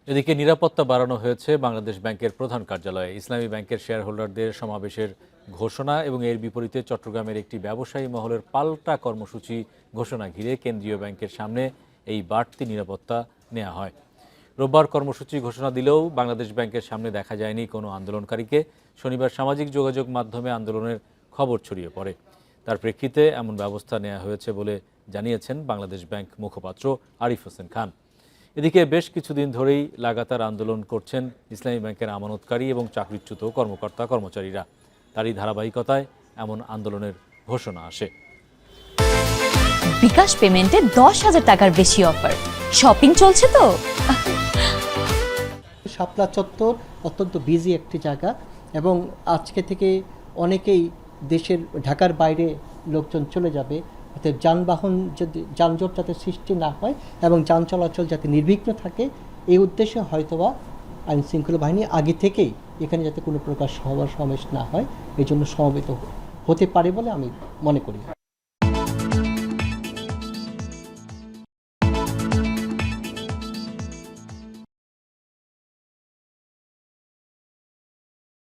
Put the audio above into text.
এদিকে নিরাপত্তা বাড়ানো হয়েছে বাংলাদেশ ব্যাংকের প্রধান কার্যালয়ে। ইসলামী ব্যাংকের শেয়ার হোল্ডারদের সমাবেশের ঘোষণা এবং এর বিপরীতে চট্টগ্রামের একটি ব্যবসায়ী মহলের পাল্টা কর্মসূচি ঘোষণা ঘিরে কেন্দ্রীয় ব্যাংকের সামনে এই বাড়তি নিরাপত্তা নেওয়া হয়। রোববার কর্মসূচি ঘোষণা দিলেও বাংলাদেশ ব্যাংকের সামনে দেখা যায়নি কোনো আন্দোলনকারীকে। শনিবার সামাজিক যোগাযোগ মাধ্যমে আন্দোলনের খবর ছড়িয়ে পড়ে। তার প্রেক্ষিতে এমন ব্যবস্থা নেওয়া হয়েছে বলে জানিয়েছেন বাংলাদেশ ব্যাংক মুখপাত্র আরিফ হোসেন খান। এদিকে বেশ কিছুদিন ধরেই লাগাতার আন্দোলন করছেন ইসলামী ব্যাংকের আমানতকারী এবং চাকরিচ্যুত কর্মকর্তা কর্মচারীরা। তারই ধারাবাহিকতায় এমন আন্দোলনের ঘোষণা আসে। বিকাশ পেমেন্টে 10,000 টাকার বেশি অফার। শপিং চলছে তো। শাপলা চত্বর অত্যন্ত বিজি একটি জায়গা এবং আজকে থেকে অনেকেই দেশের ঢাকার বাইরে লোকজন চলে যাবে, অর্থাৎ যানবাহন যদি যানজট যাতে সৃষ্টি না হয় এবং যান চলাচল যাতে নির্বিঘ্ন থাকে, এই উদ্দেশ্যে হয়তোবা আইন শৃঙ্খলা বাহিনী আগে থেকেই এখানে যাতে কোনো প্রকার সভা সমাবেশ না হয় এই জন্য সমবেত হতে পারে বলে আমি মনে করি।